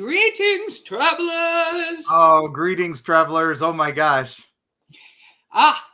Greetings, travelers! Oh, greetings, travelers. Oh my gosh.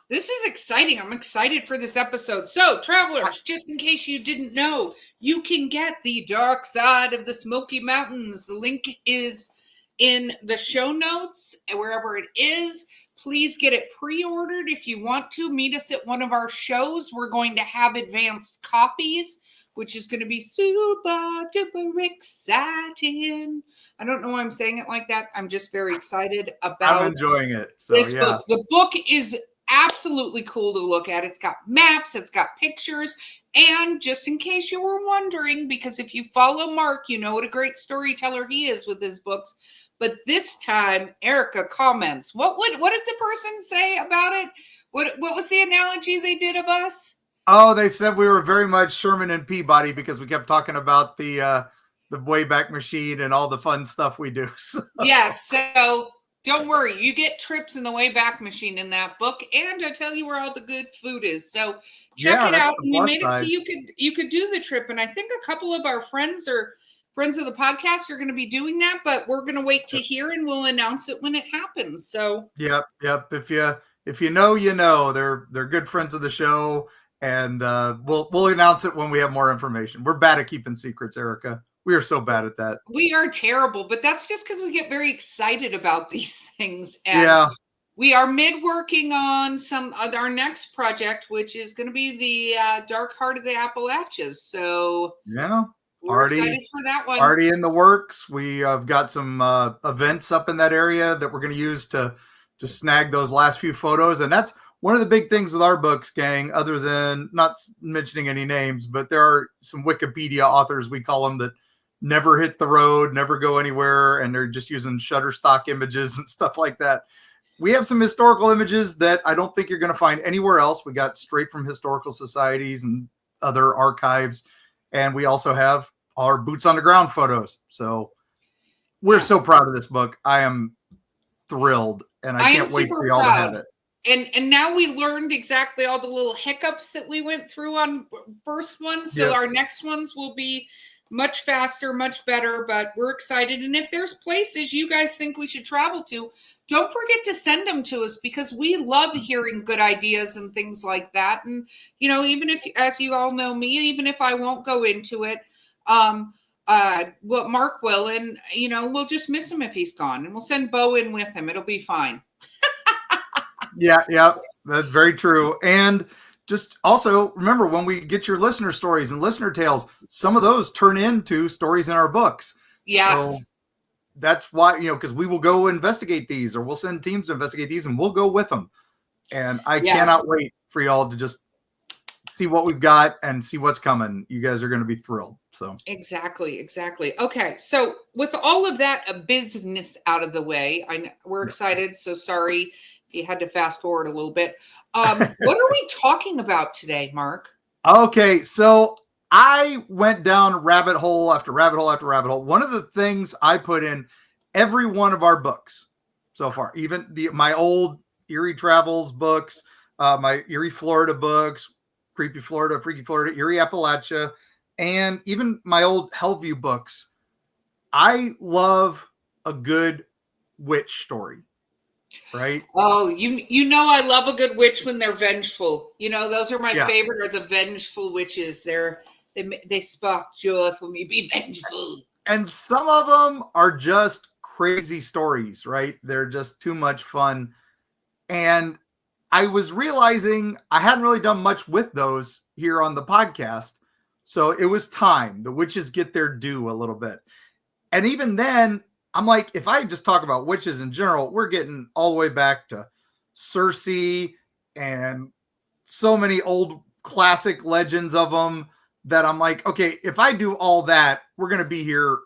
This is exciting. I'm excited for this episode. So, travelers, just in case you didn't know, you can get The Dark Side of the Smoky Mountains. The link is in the show notes, wherever it is. Please get it pre-ordered if you want to. Meet us at one of our shows. We're going to have advanced copies, which is going to be super duper exciting. I don't know why I'm saying it like that. I'm just very excited about I'm enjoying it. So, this yeah. book. The book is absolutely cool to look at. It's got maps, it's got pictures, and just in case you were wondering, because if you follow Mark, you know what a great storyteller he is with his books. But this time, Erika comments. What did the person say about it? What was the analogy they did of us? Oh, they said we were very much Sherman and Peabody because we kept talking about the Wayback Machine and all the fun stuff we do. So. Yes, so don't worry. You get trips in the Wayback Machine in that book, and I tell you where all the good food is. So check it out. We made it so you could do the trip, and I think a couple of our friends of the podcast are going to be doing that, but we're going to wait to hear, and we'll announce it when it happens. So yep. If you know, you know. They're good friends of the show, and we'll announce it when we have more information. We're bad at keeping secrets, Erika. We are so bad at that. We are terrible, but that's just because we get very excited about these things. And we are mid-working on our next project, which is going to be the Dark Heart of the Appalachians. So yeah, we're excited for that one. Already in the works. We have got some events up in that area that we're going to use to snag those last few photos. And that's one of the big things with our books, gang, other than not mentioning any names, but there are some Wikipedia authors, we call them, that never hit the road, never go anywhere, and they're just using Shutterstock images and stuff like that. We have some historical images that I don't think you're going to find anywhere else. We got straight from historical societies and other archives, and we also have our boots on the ground photos. So we're so proud of this book. I am thrilled, and I can't wait for y'all to have it. And now we learned exactly all the little hiccups that we went through on first ones. So our next ones will be much faster, much better, but we're excited. And if there's places you guys think we should travel to, don't forget to send them to us, because we love hearing good ideas and things like that. And, you know, even if, as you all know me, even if I won't go into it, what Mark will, and, you know, we'll just miss him if he's gone, and we'll send Bo in with him. It'll be fine. Yeah, that's very true. And just also remember, when we get your listener stories and listener tales, some of those turn into stories in our books. Yes. So that's why, because we will go investigate these, or we'll send teams to investigate these, and we'll go with them. And I cannot wait for y'all to just see what we've got and see what's coming. You guys are going to be thrilled. So exactly. Okay. So with all of that business out of the way, we're excited. So sorry if you had to fast forward a little bit. What are we talking about today, Mark? Okay, so I went down rabbit hole after rabbit hole after rabbit hole. One of the things I put in every one of our books so far, even my old Eerie Travels books, my Eerie Florida books, Creepy Florida, Freaky Florida, Eerie Appalachia, and even my old Hellview books. I love a good witch story. Right. Oh, you know I love a good witch when they're vengeful. You know, those are my favorite, are the vengeful witches. They spark joy for me. Be vengeful. And some of them are just crazy stories, right? They're just too much fun. And I was realizing I hadn't really done much with those here on the podcast. So it was time. The witches get their due a little bit. And even then, I'm like, if I just talk about witches in general, we're getting all the way back to Circe and so many old classic legends of them that I'm like, okay, if I do all that, we're going to be here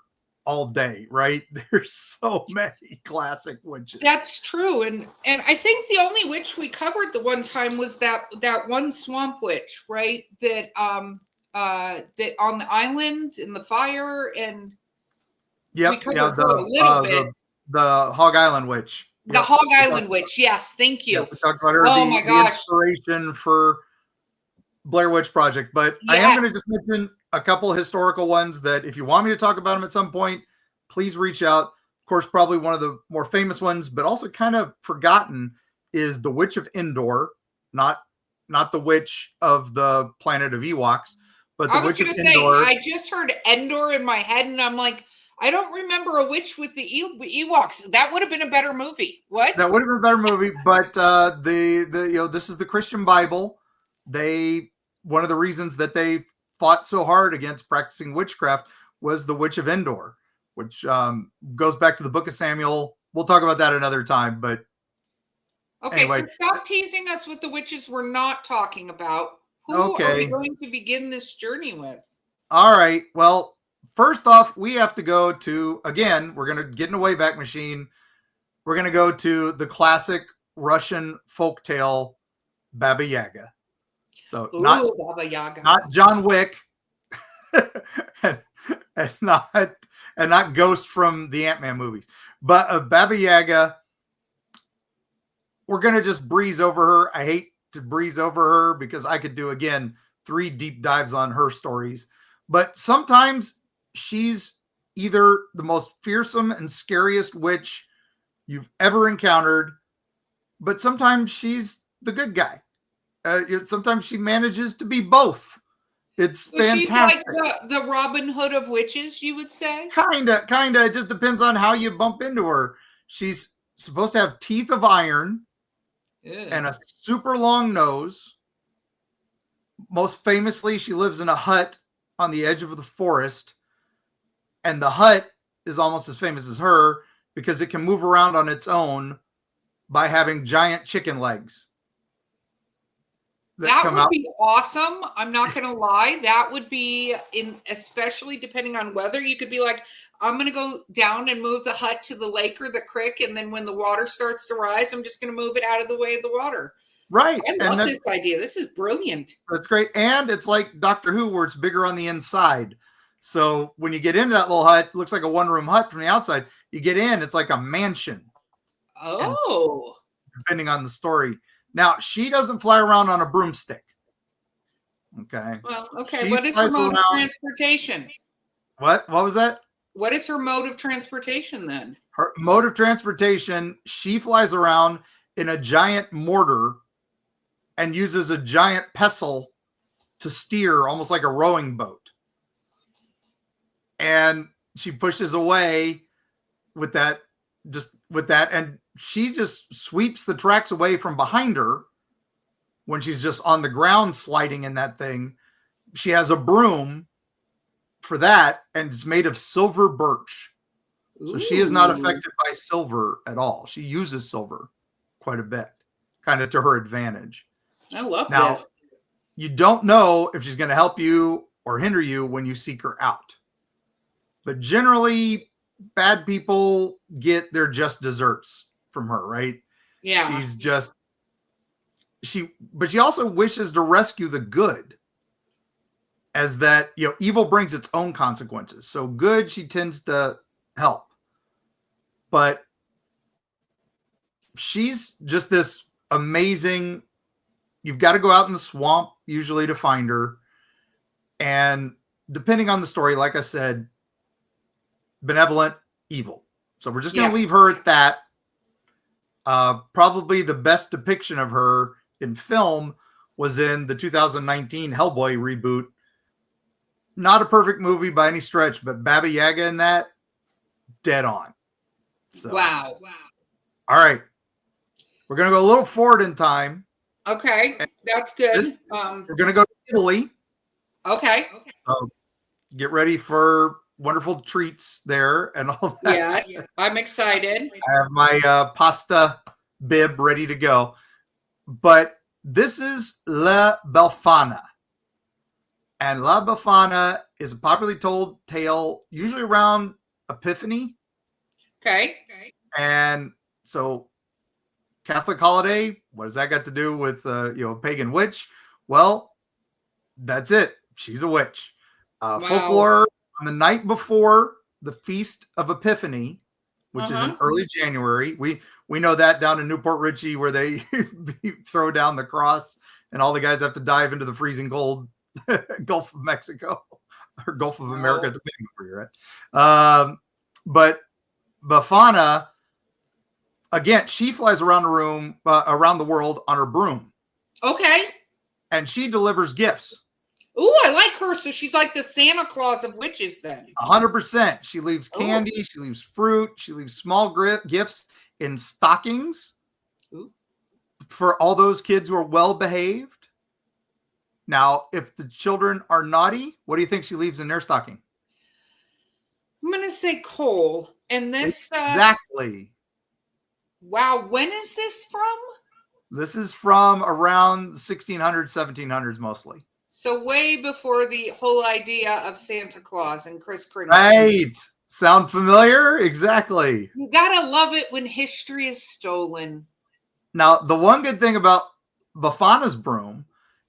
all day, right? There's so many classic witches. That's true. And I think the only witch we covered the one time was that one swamp witch, right? That that on the island in the fire, and the Hog Island Witch. The Hog Island Witch. Yes, thank you. We talked about her. Oh my gosh. The inspiration for Blair Witch Project. But I am going to just mention a couple of historical ones that if you want me to talk about them at some point, please reach out. Of course, probably one of the more famous ones, but also kind of forgotten, is the Witch of Endor, not the Witch of the Planet of Ewoks, but the I was Witch of going to say, Endor. I just heard Endor in my head, and I'm like, I don't remember a witch with the Ewoks. That would have been a better movie. What? That would have been a better movie, but this is the Christian Bible. One of the reasons that they fought so hard against practicing witchcraft was the Witch of Endor, which goes back to the Book of Samuel. We'll talk about that another time, but okay, anyway. So stop teasing us with the witches we're not talking about. Who are we going to begin this journey with? All right. Well, first off, we have to go to, again, we're going to get in a Wayback Machine. We're going to go to the classic Russian folktale Baba Yaga. So Baba Yaga. Not John Wick and not Ghost from the Ant-Man movies, but Baba Yaga. We're going to just breeze over her. I hate to breeze over her because I could do, again, 3 deep dives on her stories. But sometimes she's either the most fearsome and scariest witch you've ever encountered, but sometimes she's the good guy. Sometimes she manages to be both. It's fantastic. She's like the Robin Hood of witches, you would say? Kinda. It just depends on how you bump into her. She's supposed to have teeth of iron. Ew. And a super long nose. Most famously, she lives in a hut on the edge of the forest. And the hut is almost as famous as her because it can move around on its own by having giant chicken legs. That would be awesome. I'm not going to lie. That would be, especially depending on weather, you could be like, I'm going to go down and move the hut to the lake or the creek. And then when the water starts to rise, I'm just going to move it out of the way of the water. Right. I love this idea. This is brilliant. That's great. And it's like Doctor Who, where it's bigger on the inside. So when you get into that little hut, it looks like a 1-room hut from the outside. You get in, it's like a mansion. Oh. And depending on the story. Now, she doesn't fly around on a broomstick. Okay. Well, okay. What is her mode of transportation? What was that? What is her mode of transportation then? Her mode of transportation, she flies around in a giant mortar and uses a giant pestle to steer, almost like a rowing boat. And she pushes away with that, and she just sweeps the tracks away from behind her when she's just on the ground sliding in that thing. She has a broom for that, and it's made of silver birch. So she is not affected by silver at all. She uses silver quite a bit, kind of to her advantage. I love now, this. You don't know if she's going to help you or hinder you when you seek her out. But generally, bad people get their just desserts from her, right? Yeah. But she also wishes to rescue the good, as that, evil brings its own consequences. So good, she tends to help. But she's just this amazing, you've got to go out in the swamp usually to find her. And depending on the story, like I said, benevolent, evil. So we're just going to leave her at that. Probably the best depiction of her in film was in the 2019 Hellboy reboot. Not a perfect movie by any stretch, but Baba Yaga in that, dead on. So, wow. All right. We're going to go a little forward in time. Okay. That's good. We're going to go to Italy. Okay. Get ready for wonderful treats there and all that. Yes, I'm excited. I have my pasta bib ready to go. But this is La Befana. And La Befana is a popularly told tale, usually around Epiphany. Okay. And so Catholic holiday, what does that got to do with a pagan witch? Well, that's it. She's a witch. Wow. Folklore, on the night before the Feast of Epiphany, which is in early January. We know that down in Newport Richey, where they throw down the cross and all the guys have to dive into the freezing cold Gulf of Mexico or Gulf of America, depending on where you're at. But Bafana, again, she flies around the room, around the world on her broom. Okay. And she delivers gifts. Ooh, I like her. So she's like the Santa Claus of witches then. 100%. She leaves candy. Ooh. She leaves fruit. She leaves small gifts in stockings. Ooh. For all those kids who are well behaved. Now, if the children are naughty, what do you think she leaves in their stocking? I'm going to say coal. And this... Exactly. Wow. When is this from? This is from around 1600s, 1700s mostly. So way before the whole idea of Santa Claus and Kris Kringle. Right. Sound familiar? Exactly. You gotta love it when history is stolen. Now, the one good thing about Bafana's broom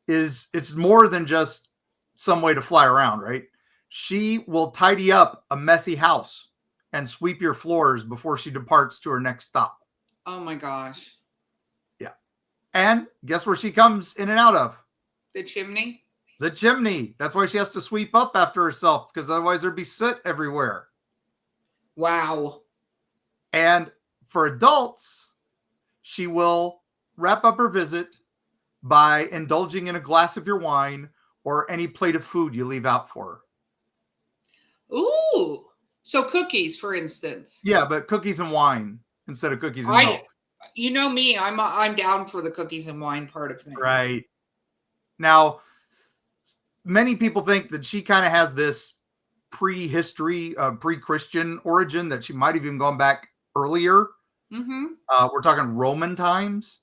is it's more than just some way to fly around, right? She will tidy up a messy house and sweep your floors before she departs to her next stop. Oh my gosh. Yeah. And guess where she comes in and out of? The chimney? The chimney. That's why she has to sweep up after herself, because otherwise there'd be soot everywhere. Wow. And for adults, she will wrap up her visit by indulging in a glass of your wine or any plate of food you leave out for her. Ooh. So cookies, for instance. Yeah, but cookies and wine instead of cookies and milk. You know me, I'm down for the cookies and wine part of things. Right. Now, many people think that she kind of has this prehistory, pre-Christian origin, that she might have even gone back earlier. Mm-hmm. We're talking Roman times.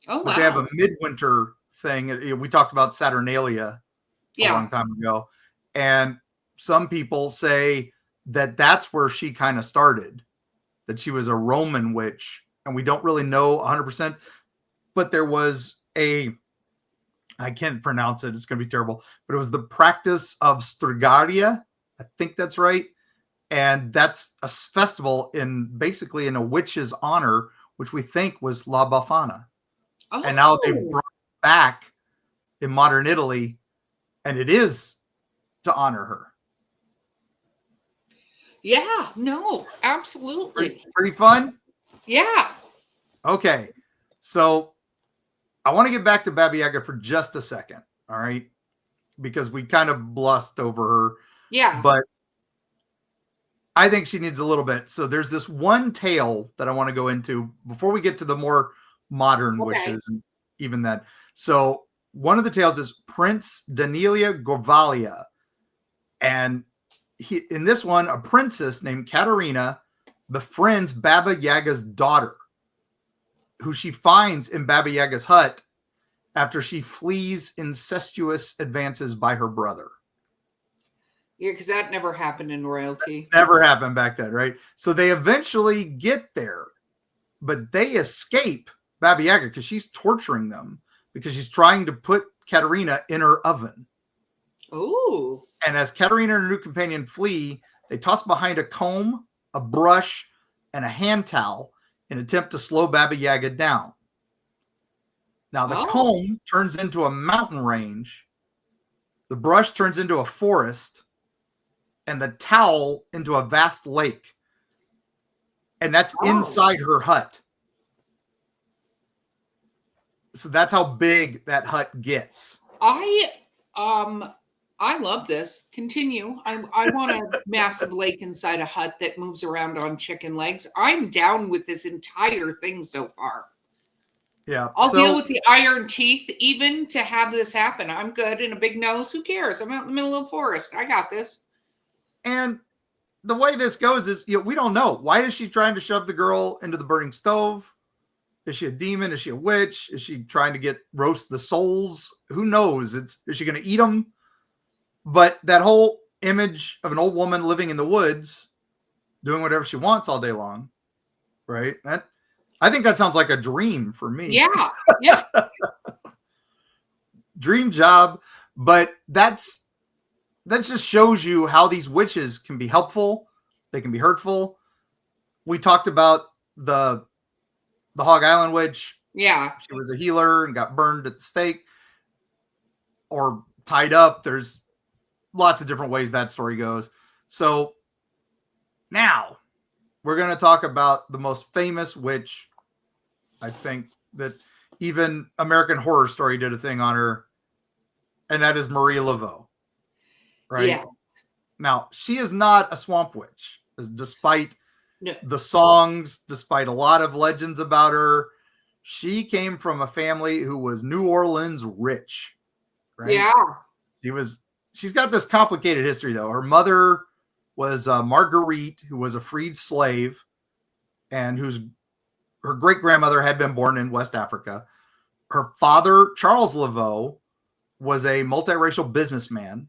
Oh, wow. But they have a midwinter thing. We talked about Saturnalia a long time ago. And some people say that that's where she kind of started, that she was a Roman witch. And we don't really know 100%. But there was I can't pronounce it. It's going to be terrible. But it was the practice of Strigaria. I think that's right. And that's a festival basically in a witch's honor, which we think was La Befana. Oh. And now they brought it back in modern Italy, and it is to honor her. Yeah, no, absolutely. Pretty fun? Yeah. Okay. So I want to get back to Baba Yaga for just a second. All right. Because we kind of blussed over her. Yeah. But I think she needs a little bit. So there's this one tale that I want to go into before we get to the more modern witches and even that. So one of the tales is Prince Danilia Gorvalia. And in this one, a princess named Katerina befriends Baba Yaga's daughter, who she finds in Baba Yaga's hut after she flees incestuous advances by her brother. Yeah, because that never happened in royalty. That never happened back then, right? So they eventually get there, but they escape Baba Yaga because she's torturing them because she's trying to put Katerina in her oven. Ooh. And as Katerina and her new companion flee, they toss behind a comb, a brush, and a hand towel in an attempt to slow Baba Yaga down. Now, the comb turns into a mountain range, the brush turns into a forest, and the towel into a vast lake. And that's inside her hut. So that's how big that hut gets. I love this. Continue. I want a massive lake inside a hut that moves around on chicken legs. I'm down with this entire thing so far. Yeah. I'll deal with the iron teeth even to have this happen. I'm good. And a big nose. Who cares? I'm out in the middle of the forest. I got this. And the way this goes is, we don't know. Why is she trying to shove the girl into the burning stove? Is she a demon? Is she a witch? Is she trying to roast the souls? Who knows? Is she going to eat them? But that whole image of an old woman living in the woods, doing whatever she wants all day long, right? I think that sounds like a dream for me. Yeah. Yeah. Dream job. But that just shows you how these witches can be helpful. They can be hurtful. We talked about the Hog Island witch. Yeah. She was a healer and got burned at the stake or tied up. There's lots of different ways that story goes. So now we're going to talk about the most famous witch. I think that even American Horror Story did a thing on her, and that is Marie Laveau. Right? Yeah. Now, she is not a swamp witch, despite No. the songs, despite a lot of legends about her. She came from a family who was New Orleans rich. Right? Yeah. She's got this complicated history, though. Her mother was Marguerite, who was a freed slave, and her great-grandmother had been born in West Africa. Her father, Charles Laveau, was a multiracial businessman,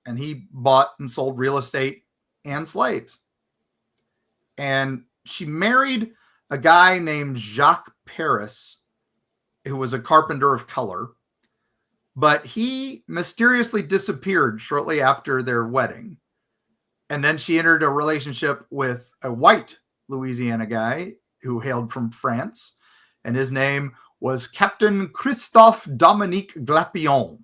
and he bought and sold real estate and slaves. And she married a guy named Jacques Paris, who was a carpenter of color, but he mysteriously disappeared shortly after their wedding. And then she entered a relationship with a white Louisiana guy who hailed from France, and his name was Captain Christophe Dominique Glapion.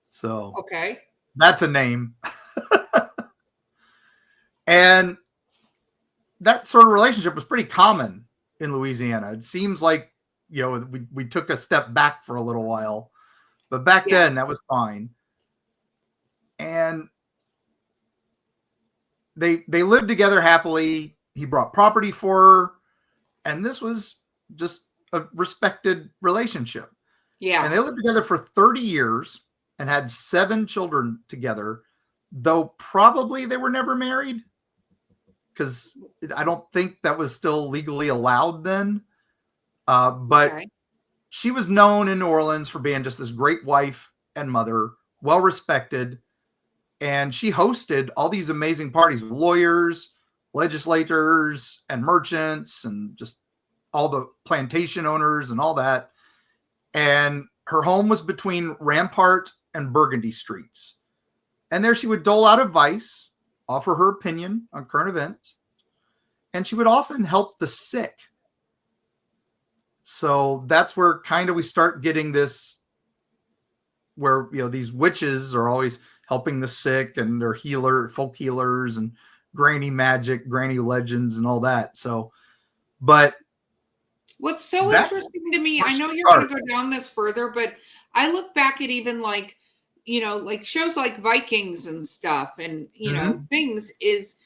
So Okay. That's a name. And that sort of relationship was pretty common in Louisiana. It seems like, we took a step back for a little while, but back then that was fine. And they lived together happily. He brought property for her, and this was just a respected relationship. Yeah. And they lived together for 30 years and had 7 children together, though probably they were never married, because I don't think that was still legally allowed then. But she was known in New Orleans for being just this great wife and mother, well respected. And she hosted all these amazing parties with lawyers, legislators, and merchants, and just all the plantation owners and all that. And her home was between Rampart and Burgundy streets. And there she would dole out advice, offer her opinion on current events, and she would often help the sick. So that's where kind of we start getting this, where these witches are always helping the sick, and they're folk healers, and granny magic, granny legends, and all that. So, but what's so interesting to me, I know you're going to go down this further, but I look back at even like shows like Vikings and stuff, and things, is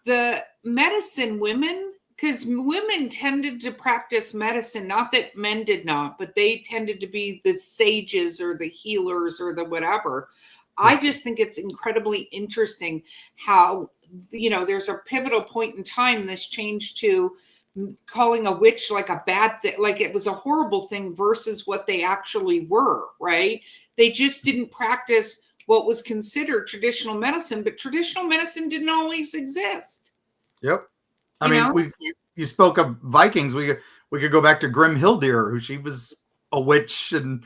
the medicine women, because women tended to practice medicine, not that men did not, but they tended to be the sages or the healers or the whatever. I just think it's incredibly interesting how, there's a pivotal point in time this changed to calling a witch like a bad thing, like it was a horrible thing versus what they actually were, right? They just didn't practice what was considered traditional medicine, but traditional medicine didn't always exist. Yep. I mean, you spoke of Vikings. We could go back to Grimhildir, who she was a witch and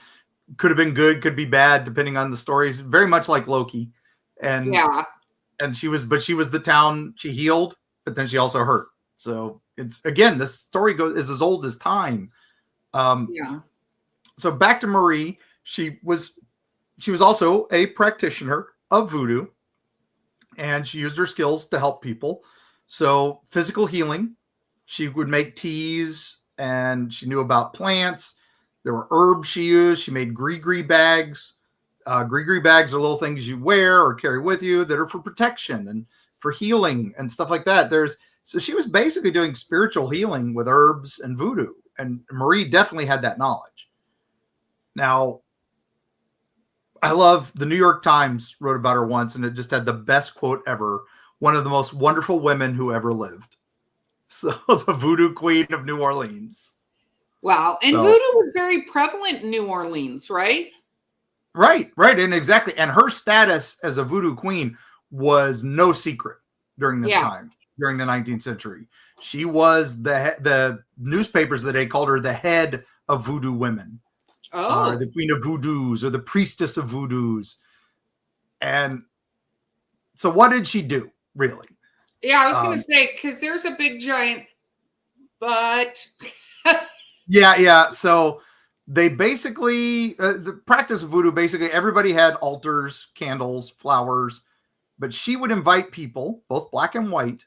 could have been good, could be bad, depending on the stories. Very much like Loki. And she was the town. She healed, but then she also hurt. So it's, again, this story is as old as time. So back to Marie. She was also a practitioner of voodoo, and she used her skills to help people. So physical healing, she would make teas, and she knew about plants. There were herbs she used. She made gree bags. Gree bags are little things you wear or carry with you that are for protection and for healing and stuff like that. So she was basically doing spiritual healing with herbs and voodoo. And Marie definitely had that knowledge. Now, I love the New York Times wrote about her once, and it just had the best quote ever. One of the most wonderful women who ever lived. So the voodoo queen of New Orleans. Wow. And voodoo was very prevalent in New Orleans, right? Right. And exactly. And her status as a voodoo queen was no secret during this time, during the 19th century. She was the newspapers that they called her the head of voodoo women. Oh. The queen of voodoos, or the priestess of voodoos. And so what did she do, really? Yeah, I was going to say, because there's a big giant but. Yeah. So they basically, the practice of voodoo, basically everybody had altars, candles, flowers, but she would invite people, both black and white,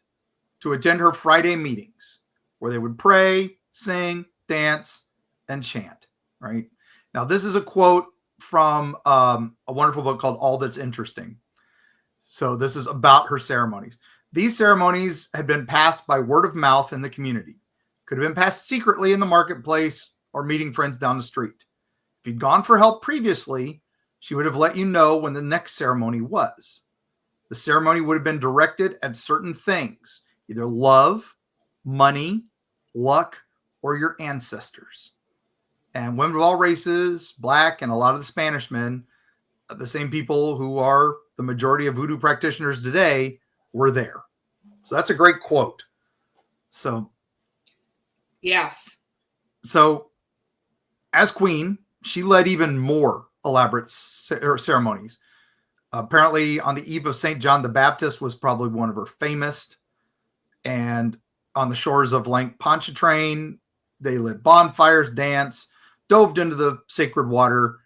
to attend her Friday meetings where they would pray, sing, dance, and chant, right? Now, this is a quote from a wonderful book called All That's Interesting. So this is about her ceremonies. These ceremonies had been passed by word of mouth in the community. Could have been passed secretly in the marketplace or meeting friends down the street. If you'd gone for help previously, she would have let you know when the next ceremony was. The ceremony would have been directed at certain things, either love, money, luck, or your ancestors. And women of all races, Black and a lot of the Spanish men, the same people who are the majority of voodoo practitioners today, were there. So that's a great quote. So, yes. So as queen, she led even more elaborate ceremonies. Apparently, on the eve of St. John the Baptist was probably one of her famous. And on the shores of Lake Pontchartrain, they lit bonfires, danced, dove into the sacred water.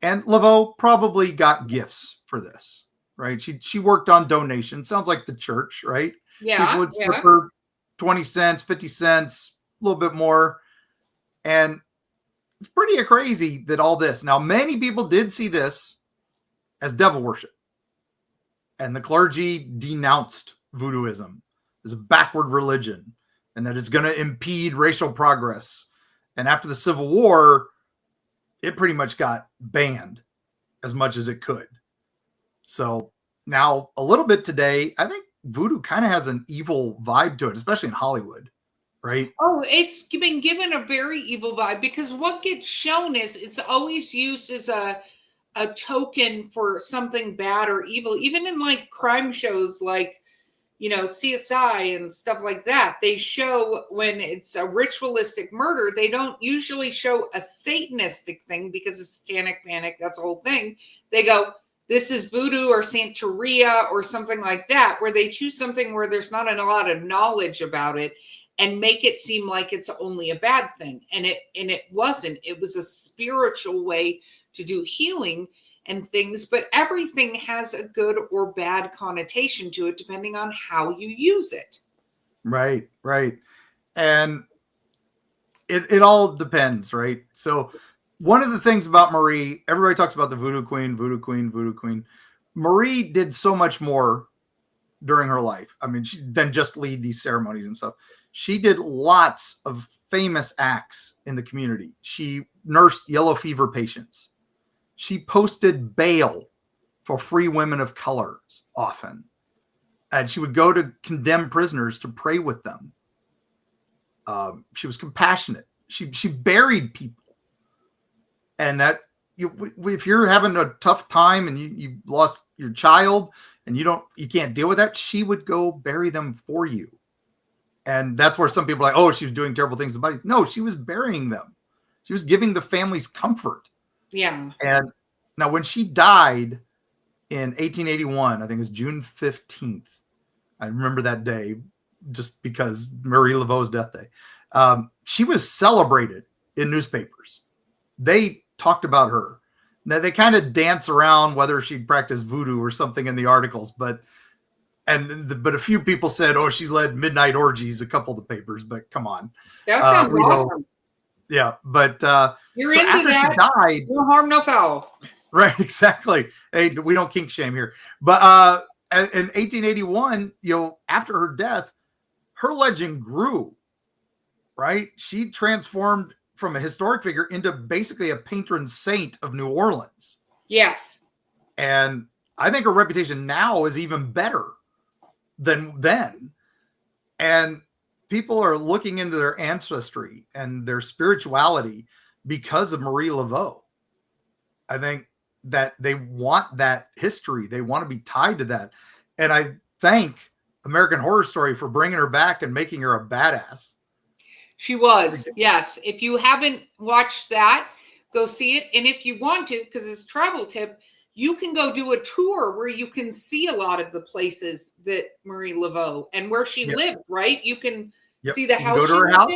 And Laveau probably got gifts for this, right? She worked on donations. Sounds like the church, right? Yeah. People would slip her 20 cents, 50 cents, a little bit more. And it's pretty crazy that all this. Now, many people did see this as devil worship. And the clergy denounced voodooism as a backward religion and that it's going to impede racial progress. And after the Civil War, it pretty much got banned as much as it could. So now a little bit today, I think voodoo kind of has an evil vibe to it, especially in Hollywood, right? Oh, it's been given a very evil vibe because what gets shown is it's always used as a token for something bad or evil. Even in like crime shows like, you know, CSI and stuff like that, they show when it's a ritualistic murder, they don't usually show a Satanistic thing because of satanic panic. That's the whole thing. They go, this is voodoo or Santeria or something like that, where they choose something where there's not a lot of knowledge about it and make it seem like it's only a bad thing. And it wasn't. It was a spiritual way to do healing and things, but everything has a good or bad connotation to it depending on how you use it. Right. And it all depends, right? So one of the things about Marie, everybody talks about the voodoo queen. Marie did so much more during her life. I mean, she didn't just lead these ceremonies and stuff. She did lots of famous acts in the community. She nursed yellow fever patients. She posted bail for free women of color often. And she would go to condemned prisoners to pray with them. She was compassionate. She buried people. And that if you're having a tough time and you lost your child and you can't deal with that, she would go bury them for you. And that's where some people are like, oh, she was doing terrible things to bodies. No, she was burying them. She was giving the families comfort. Yeah. And now when she died in 1881, I think it was June 15th. I remember that day just because Marie Laveau's death day. She was celebrated in newspapers. They talked about her. Now they kind of dance around whether she practiced voodoo or something in the articles, but a few people said, oh, she led midnight orgies, a couple of the papers, but come on. That sounds awesome. Yeah, but you're so into that. She died, no harm, no foul. Right, exactly. Hey, we don't kink shame here. But in 1881, after her death, her legend grew. Right, she transformed from a historic figure into basically a patron saint of New Orleans. Yes, and I think her reputation now is even better than then. And people are looking into their ancestry and their spirituality because of Marie Laveau. I think that they want that history. They want to be tied to that. And I thank American Horror Story for bringing her back and making her a badass. She was, yes. If you haven't watched that, go see it. And if you want to, because it's a travel tip, you can go do a tour where you can see a lot of the places that Marie Laveau and where she lived, right? You can see the house. Go to her house.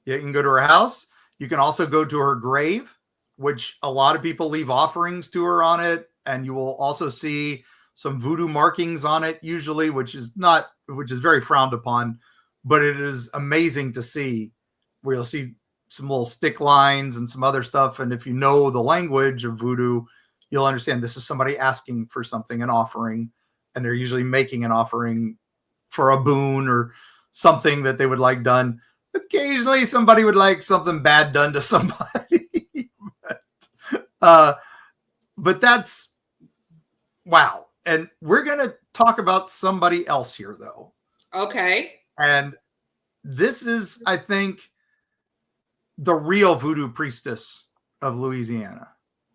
Yeah, you can go to her house. You can also go to her grave, which a lot of people leave offerings to her on it. And you will also see some voodoo markings on it usually, which is not which is very frowned upon, but it is amazing to see where you'll see some little stick lines and some other stuff. And if you know the language of voodoo, you'll understand this is somebody asking for something, an offering, and they're usually making an offering for a boon or something that they would like done. Occasionally somebody would like something bad done to somebody. But that's wow. And we're going to talk about somebody else here, though. Okay. And this is, I think, the real voodoo priestess of Louisiana.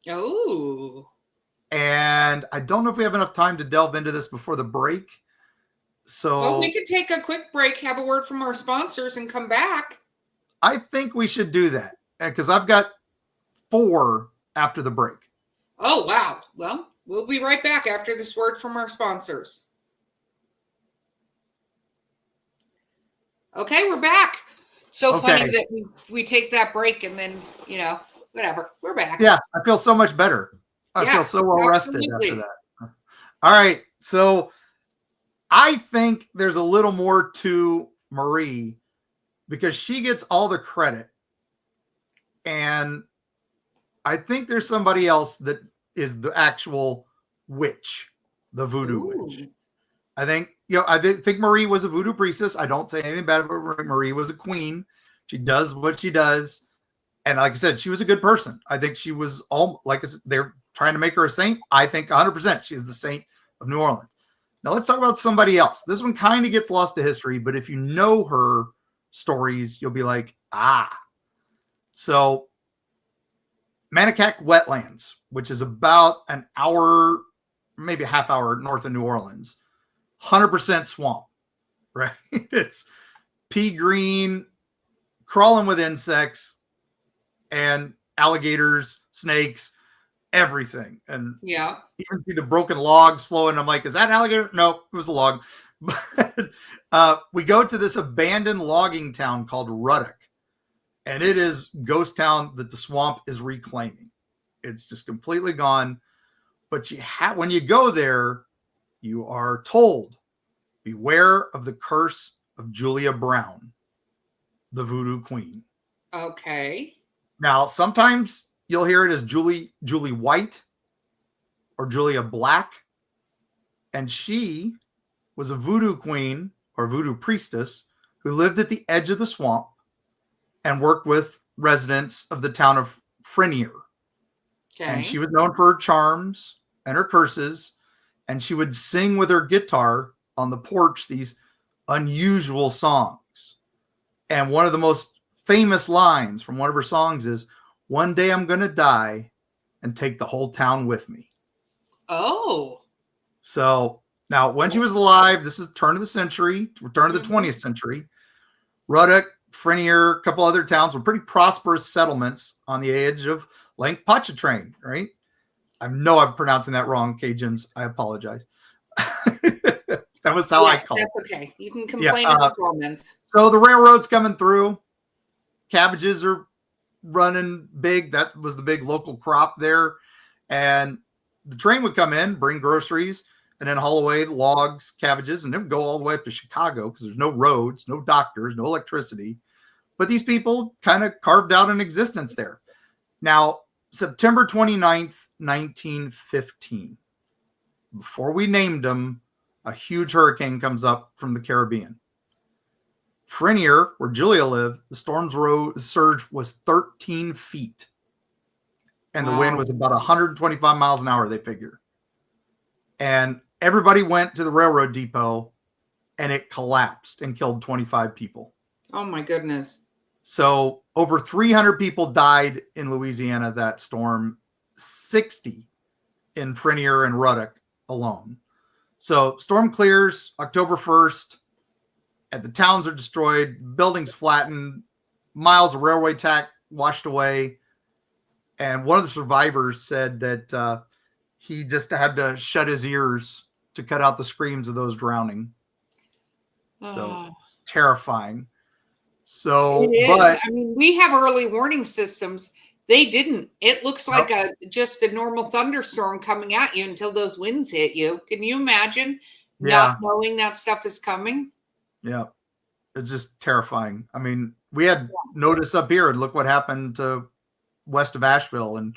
Oh. And I don't know if we have enough time to delve into this before the break. So well, we could take a quick break, have a word from our sponsors, and come back. I think we should do that because I've got 4 after the break. Oh, wow. Well, we'll be right back after this word from our sponsors. Okay, we're back. So funny that we take that break and then, whatever. We're back. Yeah, I feel so much better. I feel so well rested after that. All right. So I think there's a little more to Marie because she gets all the credit. And I think there's somebody else that is the actual witch, the voodoo witch. I think, I think Marie was a voodoo priestess. I don't say anything bad about Marie. Marie was a queen. She does what she does. And like I said, she was a good person. I think she was like I said, they're trying to make her a saint. I think 100% she's the saint of New Orleans. Now let's talk about somebody else. This one kind of gets lost to history, but if you know her stories, you'll be like, So Manicac Wetlands, which is about an hour, maybe a half hour north of New Orleans, 100% swamp, right? It's pea green, crawling with insects and alligators, snakes, everything. And you can see the broken logs flowing. I'm like, is that an alligator? No, it was a log. But we go to this abandoned logging town called Ruddock. And it is ghost town that the swamp is reclaiming. It's just completely gone. But when you go there, you are told, beware of the curse of Julia Brown, the voodoo queen. Okay. Now, sometimes you'll hear it as Julie White or Julia Black. And she was a voodoo queen or voodoo priestess who lived at the edge of the swamp and worked with residents of the town of Frenier. Okay. And she was known for her charms and her curses. And she would sing with her guitar on the porch these unusual songs. And one of the most famous lines from one of her songs is, "One day I'm going to die and take the whole town with me." Oh. So now when she was alive, this is turn of the century, turn of the 20th century, Ruddock, Frenier, a couple other towns were pretty prosperous settlements on the edge of Lake Pontchartrain, right? I know I'm pronouncing that wrong, Cajuns. I apologize. That was how I called it. That's okay. You can complain in the comments. So the railroad's coming through. Cabbages are running big. That was the big local crop there. And the train would come in, bring groceries, and then haul away logs, cabbages, and then go all the way up to Chicago because there's no roads, no doctors, no electricity. But these people kind of carved out an existence there. Now, September 29th, 1915, before we named them, a huge hurricane comes up from the Caribbean. Frenier, where Julia lived, the storm's surge was 13 feet. And the wind was about 125 miles an hour, they figure. And everybody went to the railroad depot and it collapsed and killed 25 people. Oh, my goodness. So over 300 people died in Louisiana that storm, 60 in Frenier and Ruddock alone. So storm clears October 1st, and the towns are destroyed, buildings flattened, miles of railway track washed away. And one of the survivors said that he just had to shut his ears to cut out the screams of those drowning. So terrifying. So, but I mean, we have early warning systems. They didn't. It looks like just a normal thunderstorm coming at you until those winds hit you. Can you imagine Yeah. not knowing that stuff is coming. Yeah. It's just terrifying. I mean, we had notice up here, and look what happened to west of Asheville and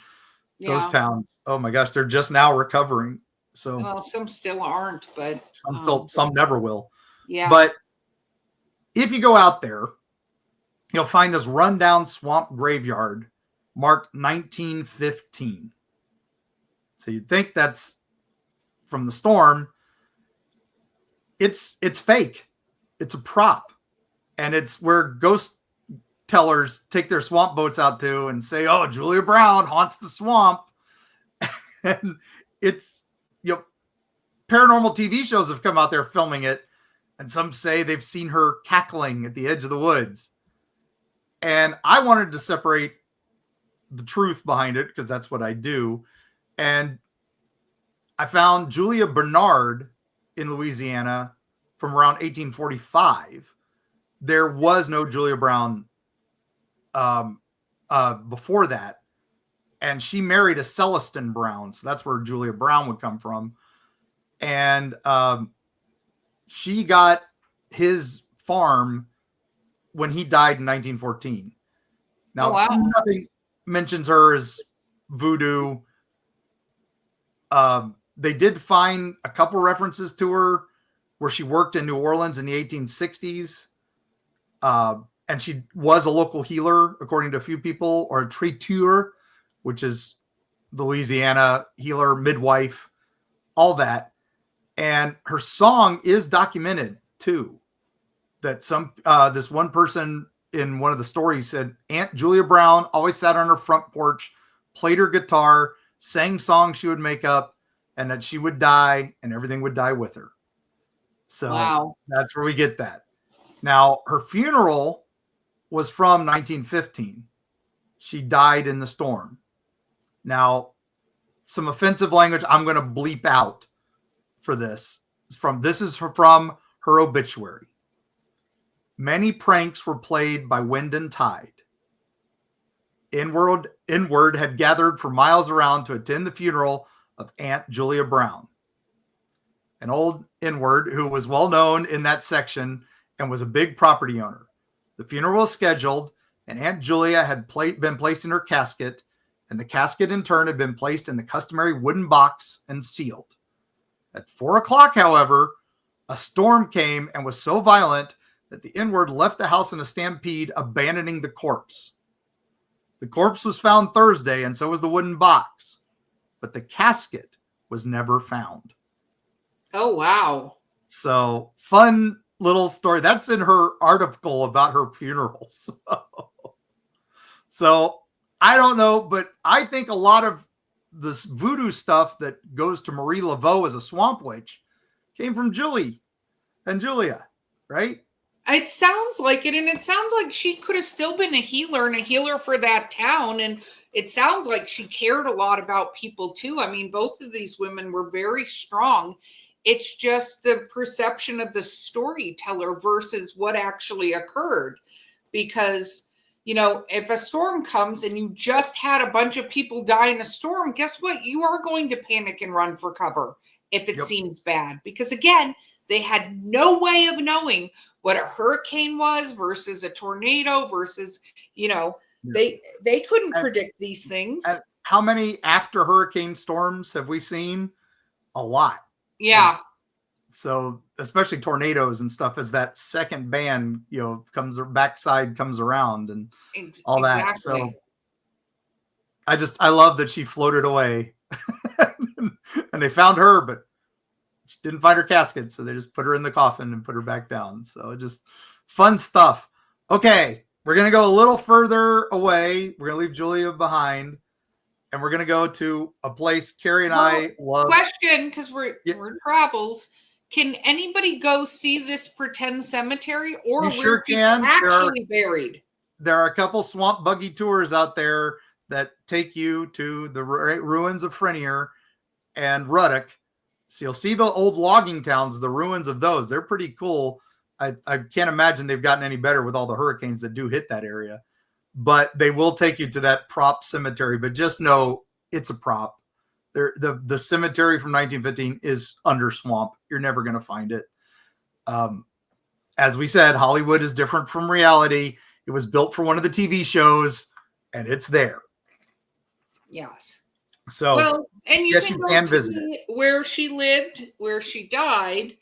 those Yeah. towns. Oh my gosh, they're just now recovering. So Well, some still aren't, but some never will. yeah. But if you go out there, you'll find this rundown swamp graveyard marked 1915. So you'd think that's from the storm. It's fake. It's a prop. And it's where ghost tellers take their swamp boats out to and say, oh, Julia Brown haunts the swamp. And it's, paranormal TV shows have come out there filming it. And some say they've seen her cackling at the edge of the woods. And I wanted to separate the truth behind it because that's what I do. And I found Julia Bernard in Louisiana from around 1845. There was no Julia Brown before that. And she married a Celestin Brown. So that's where Julia Brown would come from. And she got his farm when he died in 1914. Now, nothing mentions her as voodoo. They did find a couple references to her where she worked in New Orleans in the 1860s. And she was a local healer, according to a few people, or a traiteur, which is the Louisiana healer, midwife, all that. And her song is documented too. That this one person in one of the stories said Aunt Julia Brown always sat on her front porch, played her guitar, sang songs she would make up, and that she would die and everything would die with her. So that's where we get that. Now, her funeral was from 1915. She died in the storm. Now, some offensive language I'm going to bleep out for this. This is from her obituary. Many pranks were played by wind and tide. Inward had gathered for miles around to attend the funeral of Aunt Julia Brown. An old Inward who was well known in that section and was a big property owner. The funeral was scheduled, and Aunt Julia had been placed in her casket, and the casket in turn had been placed in the customary wooden box and sealed. At 4:00, however, a storm came and was so violent that the Inward left the house in a stampede, abandoning the corpse. The corpse was found Thursday, and so was the wooden box, but the casket was never found. Oh, wow. So, fun little story. That's in her article about her funeral. So I don't know, but I think a lot of this voodoo stuff that goes to Marie Laveau as a swamp witch came from Julie and Julia, right? It sounds like it, and it sounds like she could have still been a healer and a healer for that town, and it sounds like she cared a lot about people too. I mean, both of these women were very strong. It's just the perception of the storyteller versus what actually occurred. Because, if a storm comes and you just had a bunch of people die in a storm, guess what? You are going to panic and run for cover if it seems bad. Because again, they had no way of knowing what a hurricane was versus a tornado versus, they couldn't predict these things. How many after hurricane storms have we seen? A lot. Yeah. So especially tornadoes and stuff, as that second band, backside comes around and all that. So I love that she floated away and they found her, but she didn't find her casket. So they just put her in the coffin and put her back down. So just fun stuff. Okay. We're going to go a little further away. We're going to leave Julia behind. And we're going to go to a place Carrie and I love. Question, because we're travels. Can anybody go see this pretend cemetery, or you sure can actually buried? There are a couple swamp buggy tours out there that take you to the ruins of Frenier and Ruddock. So you'll see the old logging towns, the ruins of those. They're pretty cool. I can't imagine they've gotten any better with all the hurricanes that do hit that area. But they will take you to that prop cemetery. But just know it's a prop. The cemetery from 1915 is under swamp. You're never going to find it. As we said, Hollywood is different from reality. It was built for one of the TV shows, and it's there. Yes. So, well, and you yes, can you go can to visit where she lived, where she died,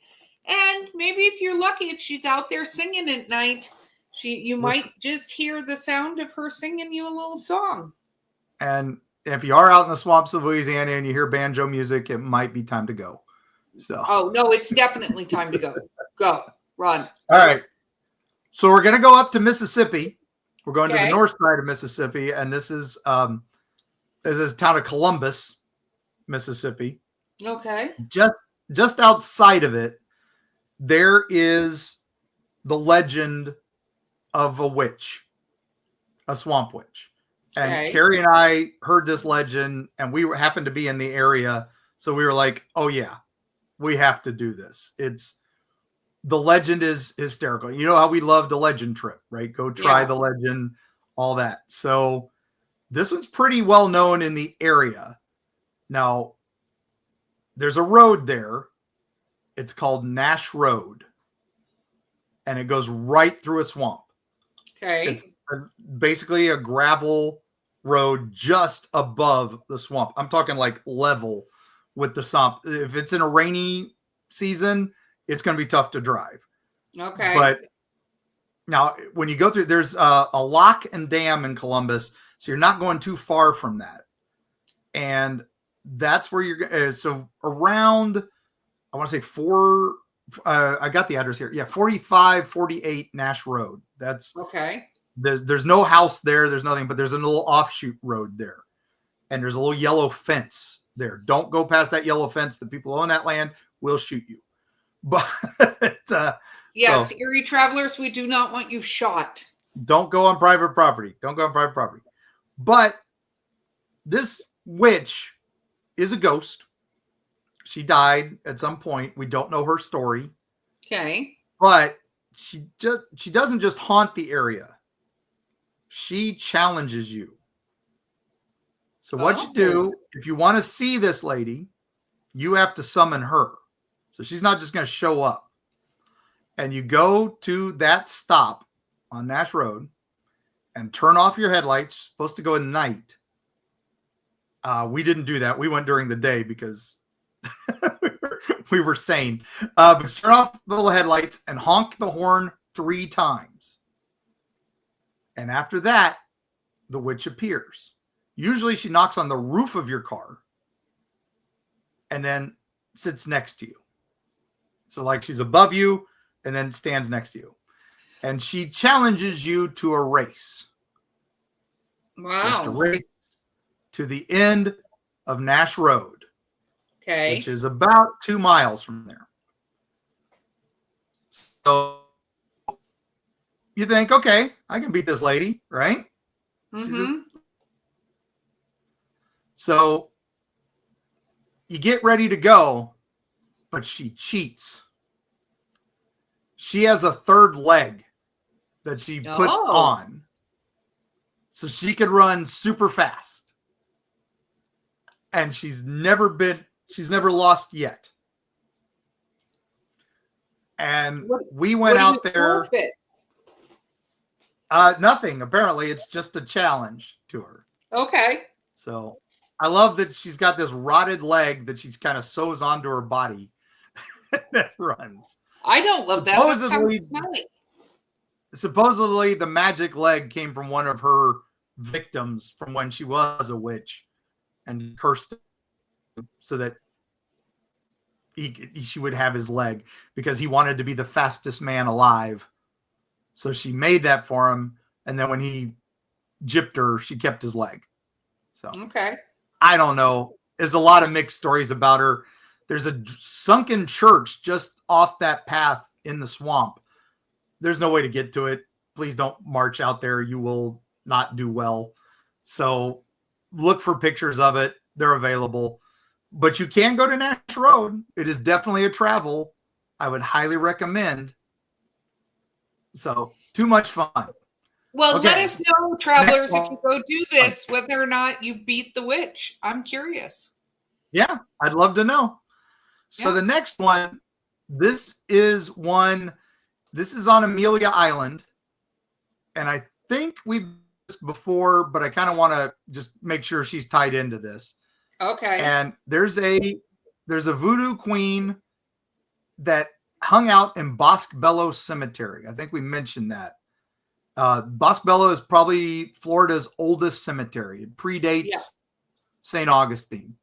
and maybe if you're lucky, if she's out there singing at night, you might just hear the sound of her singing you a little song. And if you are out in the swamps of Louisiana and you hear banjo music, it might be time to go. So, oh no, it's definitely time to go. Go, run. All right. So we're going to go up to Mississippi. We're going to the Okay. north side of Mississippi, and this is the town of Columbus, Mississippi. Okay. Just outside of it, there is the legend of a witch, a swamp witch. And Okay. Carrie and I heard this legend, and we happened to be in the area, so we were like, "Oh yeah, we have to do this." The legend is hysterical. You know how we love the legend trip, right? Go try the legend, all that. So this one's pretty well known in the area. Now, there's a road there. It's called Nash Road, and it goes right through a swamp. Okay. It's basically a gravel road just above the swamp. I'm talking like level with the swamp. If it's in a rainy season, it's going to be tough to drive. Okay. But now when you go through, there's a lock and dam in Columbus. So you're not going too far from that. And that's where you're so around, I want to say I got the address here. Yeah. 4548 Nash Road. That's okay. There's no house there. There's nothing, but there's a little offshoot road there. And there's a little yellow fence there. Don't go past that yellow fence. The people who own that land will shoot you. But yes, so, Eerie travelers, we do not want you shot. Don't go on private property. Don't go on private property. But this witch is a ghost. She died at some point. We don't know her story. Okay. But she doesn't just haunt the area. She challenges you. So what you do, if you want to see this lady, you have to summon her. So she's not just going to show up. And you go to that stop on Nash Road and turn off your headlights. You're supposed to go at night. We didn't do that. We went during the day because we were sane. But turn off the little headlights and honk the horn 3 times. And after that, the witch appears. Usually she knocks on the roof of your car and then sits next to you. So like she's above you and then stands next to you. And she challenges you to a race. Wow. You have to race to the end of Nash Road. Okay. Which is about 2 miles from there. So you think, okay, I can beat this lady, right? Mm-hmm. So you get ready to go, but she cheats. She has a third leg that she puts on. So she could run super fast. And she's never lost yet. And we went out there. Nothing. Apparently, it's just a challenge to her. Okay. So I love that she's got this rotted leg that she's kind of sews onto her body that runs. I don't love that. That sounds smelly. Supposedly, the magic leg came from one of her victims from when she was a witch and cursed him so that she would have his leg because he wanted to be the fastest man alive. So she made that for him. And then when he gypped her, she kept his leg. So, okay. I don't know. There's a lot of mixed stories about her. There's a sunken church just off that path in the swamp. There's no way to get to it. Please don't march out there. You will not do well. So look for pictures of it. They're available. But you can go to Nash Road. It is definitely a travel I would highly recommend. So, too much fun. Well, okay. Let us know, travelers, if you go do this, whether or not you beat the witch. I'm curious. Yeah, I'd love to know. So Yeah. the next one, this is one. This is on Amelia Island, and I think we've done this before, but I kind of want to just make sure she's tied into this. Okay. And there's a voodoo queen that hung out in Bosque Bello Cemetery. I think we mentioned that. Bosque Bello is probably Florida's oldest cemetery. It predates Yeah. St. Augustine.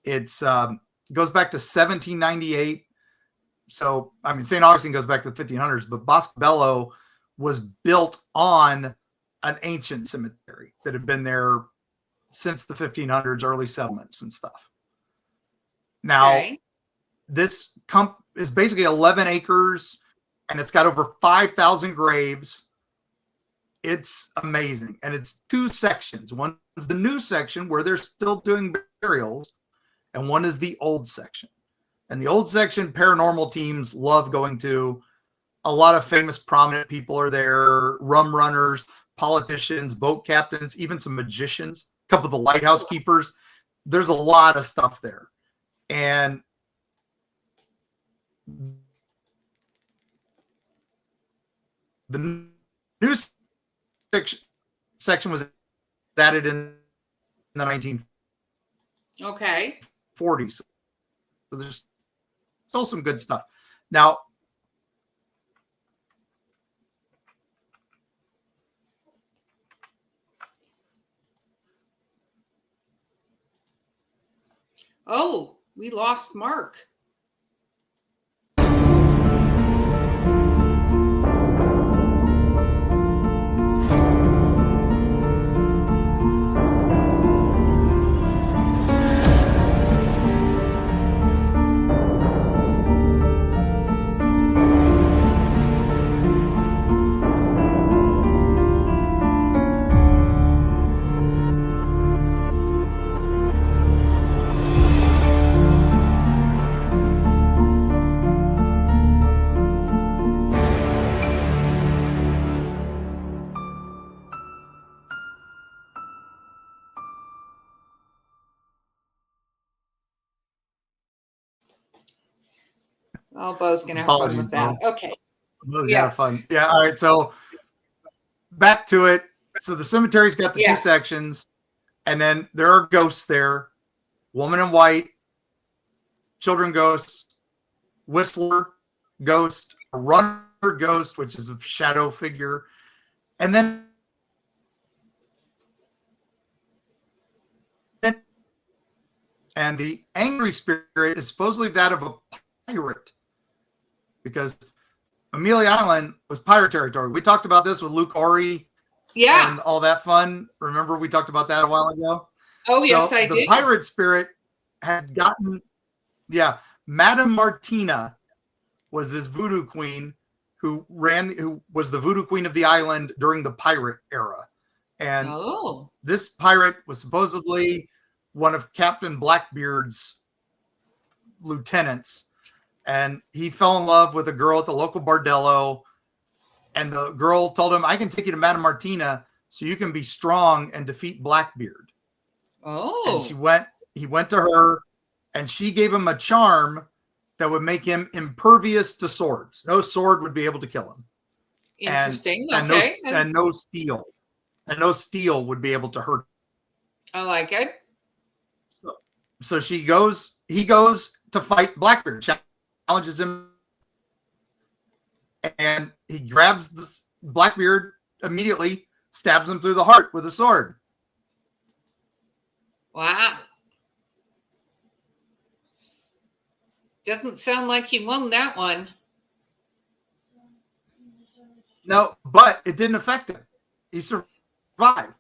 It's goes back to 1798. So, I mean, St. Augustine goes back to the 1500s, but Bosque Bello was built on an ancient cemetery that had been there since the 1500s, early settlements and stuff. Now, Okay. this is basically 11 acres and it's got over 5,000 graves. It's amazing. And it's two sections. One's the new section where they're still doing burials, and one is the old section. And the old section, paranormal teams love going to. A lot of famous, prominent people are there, rum runners, politicians, boat captains, even some magicians, a couple of the lighthouse keepers. There's a lot of stuff there. And the new section was added in the 1940s. Okay. So there's still some good stuff. Now, Oh, we lost Mark. Oh, Bo's gonna have fun apologies, with that. Bo. Okay. Bo's Yeah. have fun. Yeah. All right. So back to it. So the cemetery's got the two Yeah. sections, and then there are ghosts there: woman in white, children ghosts, whistler ghost, a runner ghost, which is a shadow figure, and then and the angry spirit is supposedly that of a pirate, because Amelia Island was pirate territory. We talked about this with Luke Ori Yeah. and all that fun. Remember, we talked about that a while ago. Oh, yes, So I the did. pirate spirit had gotten, yeah, Madame Martina was this voodoo queen who was the voodoo queen of the island during the pirate era. And Oh. this pirate was supposedly one of Captain Blackbeard's lieutenants. And he fell in love with a girl at the local bordello. And the girl told him, I can take you to Madame Martina so you can be strong and defeat Blackbeard. And Oh. he went to her, and she gave him a charm that would make him impervious to swords. No sword would be able to kill him. Interesting. And Okay. no steel. And no steel would be able to hurt him. I like it. So he goes to fight Blackbeard, challenges him, and he grabs this Blackbeard immediately, stabs him through the heart with a sword. Wow. Doesn't sound like he won that one. No, but it didn't affect him. He survived.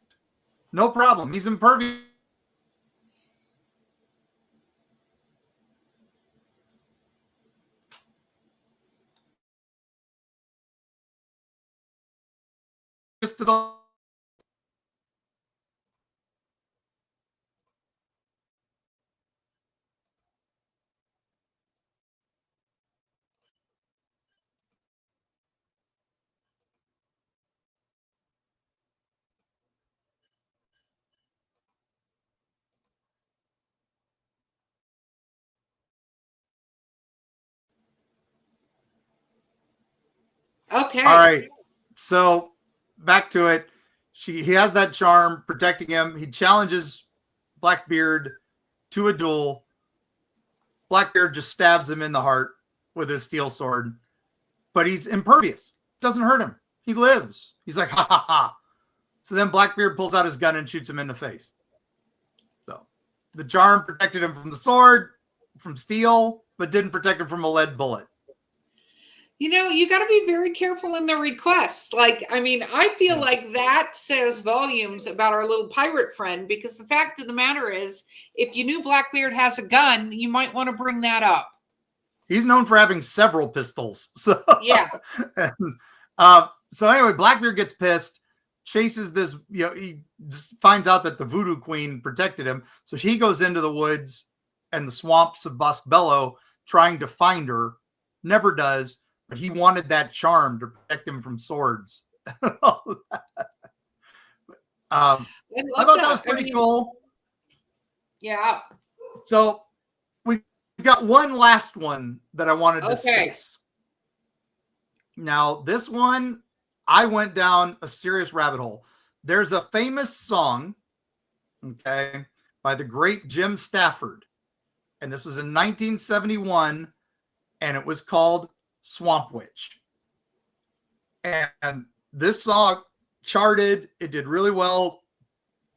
No problem. He's impervious to the Okay. All right. So back to it. He has that charm protecting him. He challenges Blackbeard to a duel. Blackbeard just stabs him in the heart with his steel sword, but he's impervious. Doesn't hurt him. He lives. He's like, ha ha ha. So then Blackbeard pulls out his gun and shoots him in the face. So the charm protected him from the sword, from steel, but didn't protect him from a lead bullet. You got to be very careful in the requests. Like, I mean, I feel like that says volumes about our little pirate friend, because the fact of the matter is, if you knew Blackbeard has a gun, you might want to bring that up. He's known for having several pistols. So yeah. So anyway, Blackbeard gets pissed, chases this, he just finds out that the Voodoo Queen protected him. So he goes into the woods and the swamps of Boscobello trying to find her. Never does. But he wanted that charm to protect him from swords. I thought that was pretty cool. Yeah. So we've got one last one that I wanted to discuss. Now, this one, I went down a serious rabbit hole. There's a famous song, okay, by the great Jim Stafford. And this was in 1971, and it was called Swamp Witch. And this song charted. It did really well.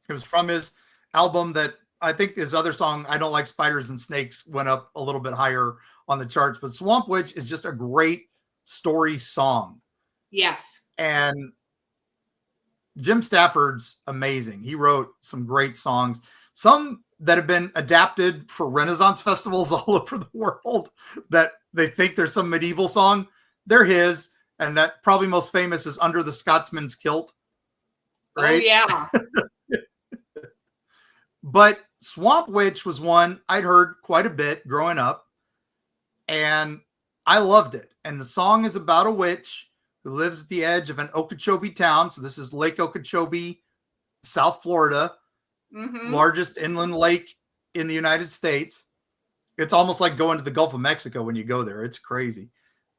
It was from his album that I think his other song, I Don't Like Spiders and Snakes, went up a little bit higher on the charts. But Swamp Witch is just a great story song. Yes. And Jim Stafford's amazing. He wrote some great songs. Some that have been adapted for Renaissance festivals all over the world that they think there's some medieval song. They're his. And that probably most famous is Under the Scotsman's Kilt. Right? Oh, yeah. But Swamp Witch was one I'd heard quite a bit growing up. And I loved it. And the song is about a witch who lives at the edge of an Okeechobee town. So this is Lake Okeechobee, South Florida. Largest inland lake in the United States. It's almost like going to the Gulf of Mexico when you go there. It's crazy.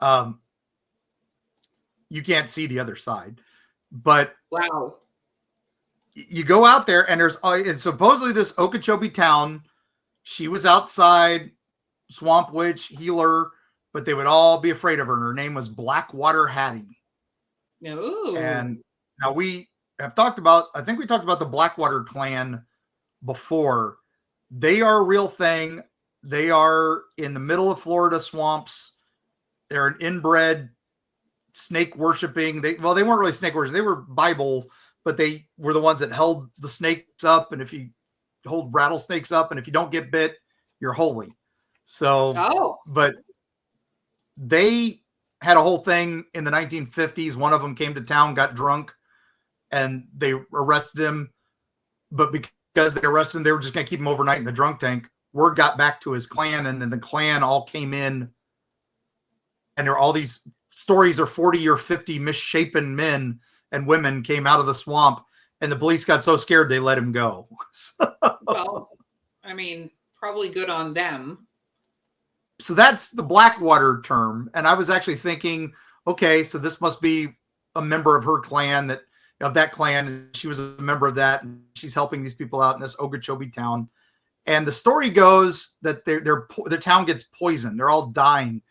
You can't see the other side, but wow, you go out there and and supposedly this Okeechobee town, she was outside, Swamp Witch, healer, but they would all be afraid of her. And her name was Blackwater Hattie. Ooh. And now we have talked about, I think we talked about the Blackwater clan before. They are a real thing. They are in the middle of Florida swamps. They're an inbred snake worshiping. They weren't really snake worshiping. They were Bibles, but they were the ones that held the snakes up. And if you hold rattlesnakes up, and if you don't get bit, you're holy. So, but they had a whole thing in the 1950s. One of them came to town, got drunk, and they arrested him. But because they arrested him, they were just going to keep him overnight in the drunk tank. Word got back to his clan, and then the clan all came in. And there are all these stories of 40 or 50 misshapen men and women came out of the swamp, and the police got so scared they let him go. Well, I mean, probably good on them. So that's the Blackwater term. And I was actually thinking, okay, so this must be a member of her clan, of that clan. She was a member of that, and she's helping these people out in this Okeechobee town. And the story goes that the town gets poisoned. They're all dying.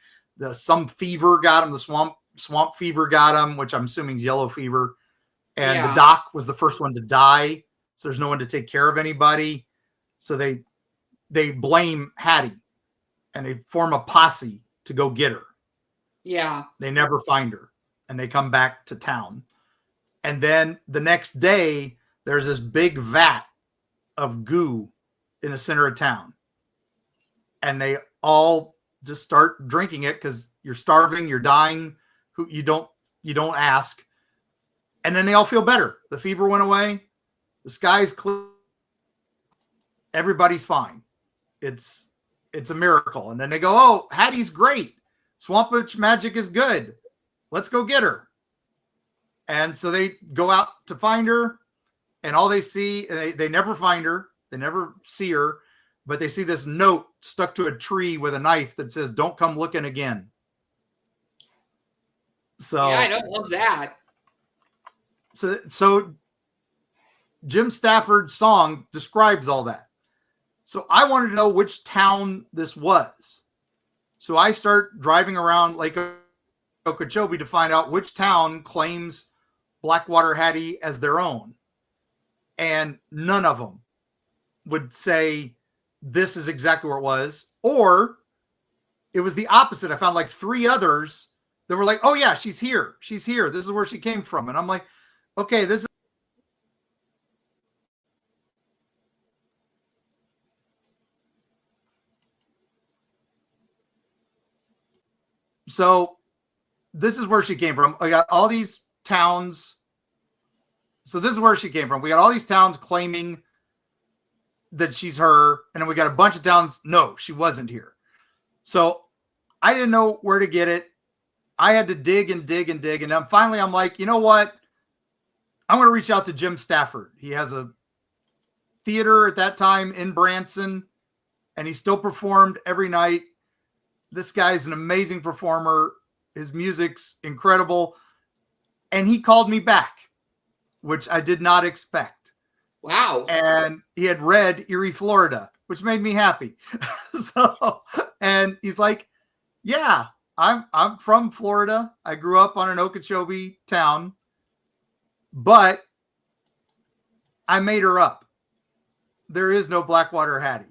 Some fever got them. The swamp fever got them, which I'm assuming is yellow fever. And the doc was the first one to die. So there's no one to take care of anybody. So they blame Hattie, and they form a posse to go get her. Yeah. They never find her, and they come back to town. And then the next day, there's this big vat of goo in the center of town. And they all just start drinking it because you're starving, you're dying. You don't ask. And then they all feel better. The fever went away. The sky's clear. Everybody's fine. It's a miracle. And then they go, oh, Hattie's great. Swamp Witch magic is good. Let's go get her. And so they go out to find her, and all they see, they never find her. They never see her, but they see this note stuck to a tree with a knife that says, don't come looking again. Yeah, I So, don't love that. so Jim Stafford's song describes all that. So I wanted to know which town this was. So I start driving around Lake Okeechobee to find out which town claims Blackwater Hattie as their own. And none of them would say this is exactly where it was. Or it was the opposite. I found like 3 others that were like, oh yeah, she's here. She's here. This is where she came from. And I'm like, okay, this is. So this is where she came from. I got all these towns. So this is where she came from. We got all these towns claiming that she's her. And then we got a bunch of towns. No, she wasn't here. So I didn't know where to get it. I had to dig and dig and dig. And then finally I'm like, you know what? I'm going to reach out to Jim Stafford. He has a theater at that time in Branson, and he still performed every night. This guy's an amazing performer. His music's incredible. And he called me back, which I did not expect. Wow. And he had read Eerie, Florida, which made me happy. And he's like, yeah, I'm from Florida. I grew up on an Okeechobee town, but I made her up. There is no Blackwater Hattie.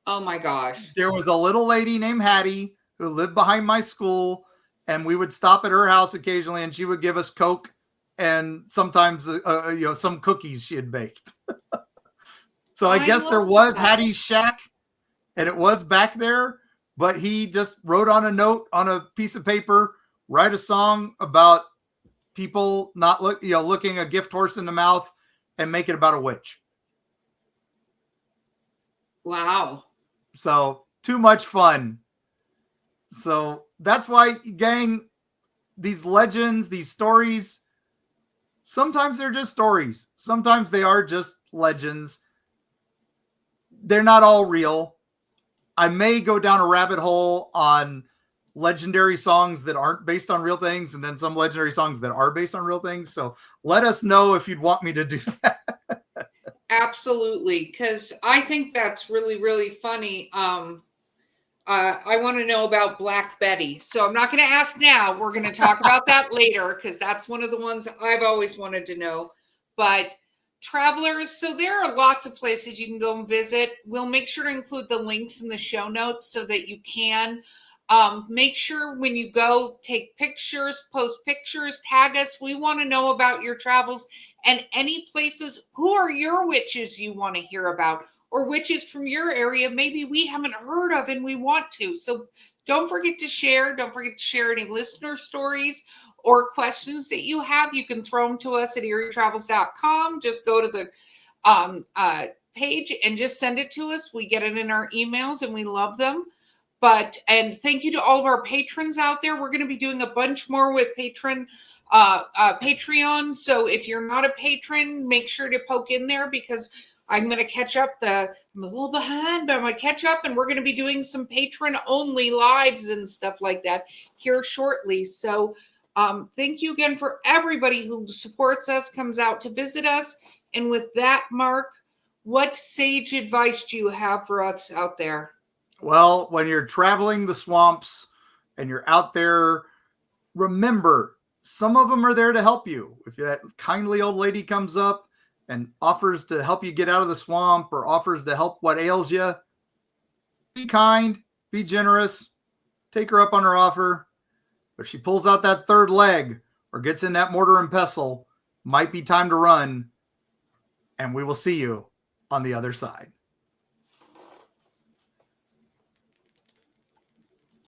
Oh my gosh. There was a little lady named Hattie who lived behind my school, and we would stop at her house occasionally, and she would give us Coke and sometimes some cookies she had baked. So I guess there was Hattie's shack, and it was back there, but he just wrote on a note on a piece of paper, write a song about people not looking a gift horse in the mouth and make it about a witch. Wow. So too much fun. So that's why, gang, these legends, these stories, sometimes they're just stories. Sometimes they are just legends. They're not all real. I may go down a rabbit hole on legendary songs that aren't based on real things, and then some legendary songs that are based on real things. So let us know if you'd want me to do that. Absolutely, because I think that's really, really funny. I want to know about Black Betty. So I'm not going to ask now. We're going to talk about that later, because that's one of the ones I've always wanted to know. But travelers, so there are lots of places you can go and visit. We'll make sure to include the links in the show notes so that you can. Make sure when you go, take pictures, post pictures, tag us. We want to know about your travels and any places. Who are your witches you want to hear about, or witches from your area maybe we haven't heard of and we want to. So don't forget to share. Don't forget to share any listener stories or questions that you have. You can throw them to us at eerietravels.com. Just go to the page and just send it to us. We get it in our emails and we love them. And thank you to all of our patrons out there. We're going to be doing a bunch more with Patreon. Patreon. So if you're not a patron, make sure to poke in there, because I'm going to catch up. I'm a little behind, but I'm going to catch up, and we're going to be doing some patron only lives and stuff like that here shortly. So thank you again for everybody who supports us, comes out to visit us. And with that, Mark, what sage advice do you have for us out there? Well, when you're traveling the swamps and you're out there, remember, some of them are there to help you. If that kindly old lady comes up and offers to help you get out of the swamp, or offers to help what ails you, be kind, be generous, take her up on her offer. If she pulls out that third leg or gets in that mortar and pestle, might be time to run, and we will see you on the other side.